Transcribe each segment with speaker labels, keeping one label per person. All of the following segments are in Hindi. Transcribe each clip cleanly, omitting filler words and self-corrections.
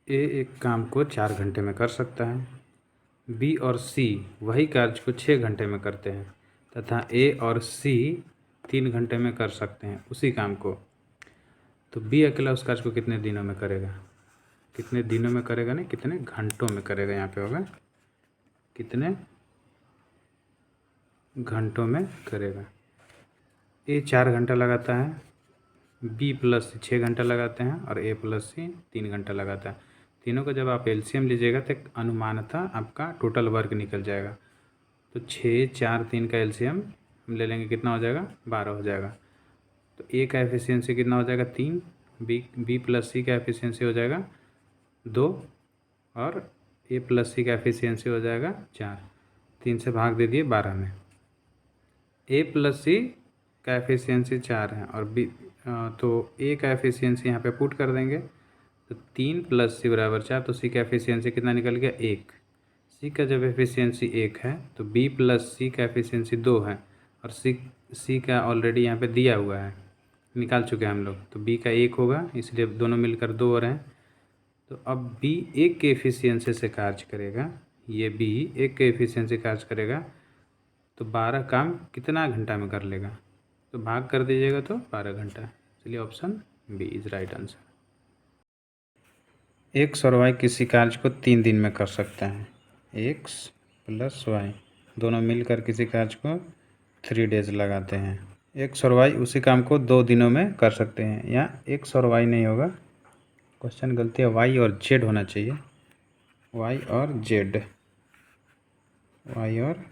Speaker 1: ए एक काम को 4 घंटे में कर सकता है, बी और सी वही कार्य को 6 घंटे में करते हैं तथा ए और सी 3 घंटे में कर सकते हैं उसी काम को। तो बी अकेला उस कार्य को कितने दिनों में करेगा? कितने दिनों में करेगा नहीं, कितने घंटों में करेगा। यहाँ पे होगा कितने घंटों में करेगा। ए 4 घंटा लगाता है, बी प्लस सी 6 घंटा लगाते हैं और ए प्लस सी 3 घंटा लगाता है। तीनों का जब आप एलसीएम लीजिएगा तो अनुमानतः आपका टोटल वर्क निकल जाएगा। तो 6 4 3 का एलसीएम हम ले लेंगे, कितना हो जाएगा? 12 हो जाएगा। तो ए का एफिशिएंसी कितना हो जाएगा? 3। बी प्लस सी का एफिशिएंसी हो जाएगा 2 और ए प्लस सी का एफिशिएंसी हो जाएगा 4। 3 से भाग दे दिए 12 में। ए प्लस सी का एफिशिएंसी 4 है और बी तो ए का एफिशिएंसी यहाँ पे पुट कर देंगे तो 3 प्लस सी बराबर 4। तो सी का एफिशिएंसी कितना निकल गया? 1। सी का जब एफिशिएंसी 1 है तो बी प्लस सी का एफिशिएंसी 2 है और सी का ऑलरेडी यहाँ पे दिया हुआ है, निकाल चुके हैं हम लोग। तो बी का 1 होगा, इसलिए दोनों मिलकर 2 हो रहे हैं। तो अब बी 1 के एफिशिएंसी से कार्य करेगा, ये बी 1 के एफिशिएंसी कार्य करेगा तो 12 काम कितना घंटा में कर लेगा? तो भाग कर दीजिएगा तो 12 घंटा। चलिए option B is right answer. X और वाई किसी कार्य को 3 दिन में कर सकते हैं। एक्स प्लस वाई दोनों मिलकर किसी कार्य को 3 डेज लगाते हैं। एक्स और वाई उसी काम को 2 दिनों में कर सकते हैं। यहाँ एक्स और वाई नहीं होगा, क्वेश्चन गलती है, वाई और जेड होना चाहिए। वाई और जेड, वाई और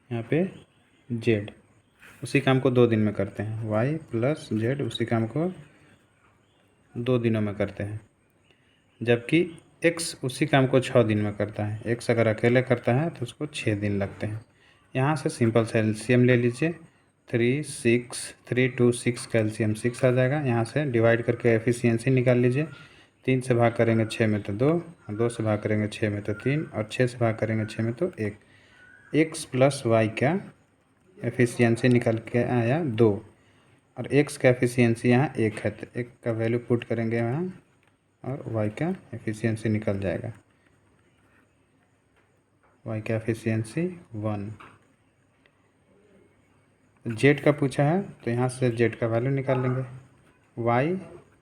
Speaker 1: यहाँ पे जेड उसी काम को 2 दिन में करते हैं। वाई प्लस जेड उसी काम को 2 दिनों में करते हैं, जबकि एक्स उसी काम को 6 दिन में करता है। एक्स अगर अकेले करता है तो उसको 6 दिन लगते हैं। यहाँ से सिंपल सा एलसीएम ले लीजिए, 3 2 6 का एलसीएम 6 आ जाएगा। यहाँ से डिवाइड करके एफिशिएंसी निकाल लीजिए। 3 से भाग करेंगे 6 में तो 2, और 2 से भाग करेंगे 6 में तो 3, और 6 से भाग करेंगे 6 में तो 1। एक्स प्लस वाई का एफिशिएंसी निकल के आया 2 और एक्स का एफिशिएंसी यहाँ 1 है, तो 1 का वैल्यू पुट करेंगे यहाँ और वाई का एफिशिएंसी निकल जाएगा। वाई का एफिशिएंसी 1। जेड का पूछा है तो यहाँ से जेड का वैल्यू निकाल लेंगे। वाई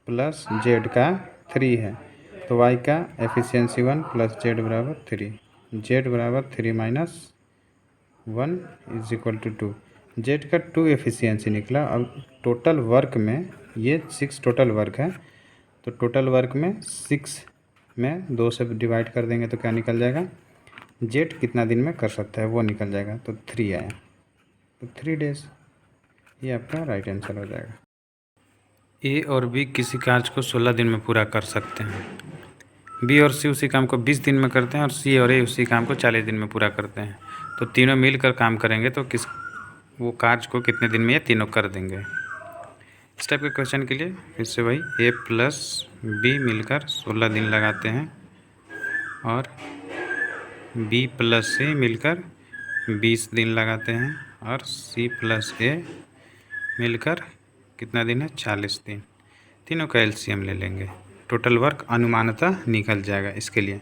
Speaker 1: प्लस जेड का 3 है तो वाई का एफिशिएंसी 1 प्लस जेड बराबर 3। जेड बराबर 3 minus 1 is equal to 2। Z का 2 एफिशिएंसी निकला। अब टोटल वर्क में ये 6 टोटल वर्क है, तो टोटल वर्क में 6 में 2 से डिवाइड कर देंगे तो क्या निकल जाएगा? जेड कितना दिन में कर सकता है वो निकल जाएगा, तो 3 आया, तो 3 डेज। ये आपका राइट आंसर हो जाएगा। ए और बी किसी कार्य को 16 दिन में पूरा कर सकते हैं। बी और सी उसी काम को 20 दिन में करते हैं और सी और ए उसी काम को 40 दिन में पूरा करते हैं। तो तीनों मिलकर काम करेंगे तो वो कार्य को कितने दिन में ये तीनों कर देंगे। इस टाइप के क्वेश्चन के लिए फिर से वही ए प्लस बी मिलकर 16 दिन लगाते हैं और बी प्लस सी मिलकर 20 दिन लगाते हैं और सी प्लस ए मिलकर कितना दिन है? 40 दिन। तीनों का एलसीएम ले लेंगे, टोटल वर्क अनुमानतः निकल जाएगा। इसके लिए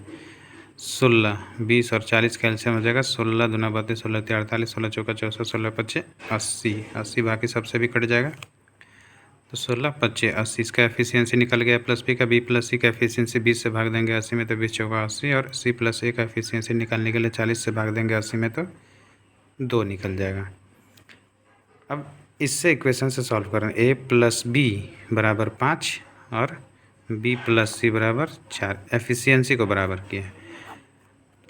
Speaker 1: 16, 20 और 40 का एलसीएम हो जाएगा 16 दूना 32, 16 3 48, 16 चौका 64, 16 25 80। 80 बाकी सबसे भी कट जाएगा तो 16 25 80। इसका एफिशिएंसी निकल गया प्लस बी प्लस सी का एफिशिएंसी 20 से भाग देंगे 80 में तो 20 चौका 80, और सी प्लस ए का एफिशिएंसी निकालने के लिए 40 से भाग देंगे 80 में तो 2 निकल जाएगा। अब इससे इक्वेशन से सॉल्व करें। ए प्लस बी बराबर 5 और बी प्लस सी बराबर 4, एफिशिएंसी को बराबर किए हैं।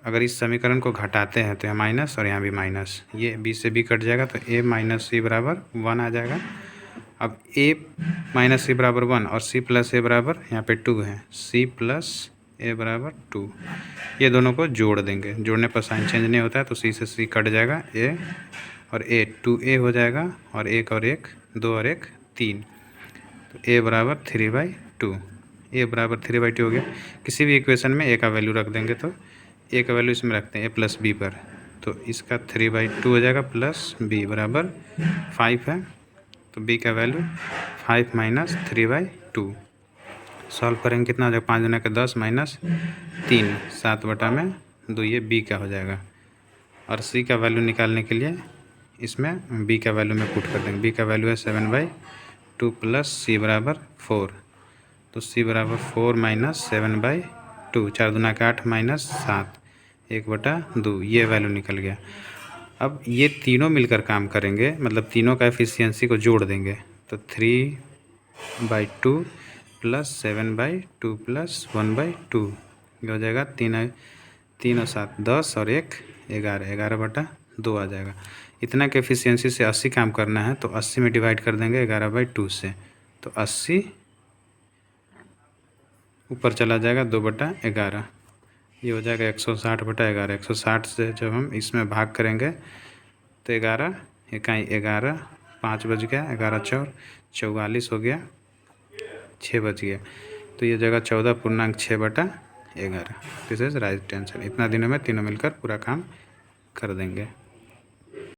Speaker 1: अगर इस समीकरण को घटाते हैं तो यहाँ माइनस और यहाँ भी माइनस, ये बी से बी कट जाएगा तो ए माइनस सी बराबर 1 आ जाएगा। अब ए माइनस सी बराबर 1 और सी प्लस ए बराबर यहाँ पे 2 है, सी प्लस ए बराबर 2। ये दोनों को जोड़ देंगे, जोड़ने पर साइन चेंज नहीं होता है तो सी से सी कट जाएगा, ए और ए 2a हो जाएगा, और 1 और 1 2 और 1 3, तो a बराबर 3/2। a बराबर 3/2 हो गया। किसी भी इक्वेशन में a का वैल्यू रख देंगे तो a का वैल्यू इसमें रखते हैं a प्लस b पर, तो इसका 3/2 हो जाएगा, प्लस b बराबर 5 है तो b का वैल्यू 5 माइनस 3/2। सॉल्व करेंगे कितना हो जाएगा, 5 दूना के 10 माइनस 3, 7 बटा में 2, ये बी का हो जाएगा। और सी का वैल्यू निकालने के लिए इसमें बी का वैल्यू में पुट कर देंगे। बी का वैल्यू है 7/2 प्लस सी बराबर 4, तो सी बराबर 4 माइनस 7/2, 4 दूना के 8 माइनस 7, 1/2, ये वैल्यू निकल गया। अब ये तीनों मिलकर काम करेंगे, मतलब तीनों का एफिशिएंसी को जोड़ देंगे, तो 3/2 प्लस 7/2 प्लस 1/2, ये हो जाएगा 3 और 7 10 और 1 11, 11/2 आ जाएगा। इतना के एफिशिएंसी से 80 काम करना है, तो 80 में डिवाइड कर देंगे 11/2 से, तो 80 ऊपर चला जाएगा 2/11, ये हो जाएगा 160/11। 160 से जब हम इसमें भाग करेंगे तो 11 इकाई 11, 5 बज गया, 11 चौर 44 हो गया, 6 बज गया, तो ये जगह 14.6/11। This is right answer. इतना दिनों में तीनों मिलकर पूरा काम कर देंगे।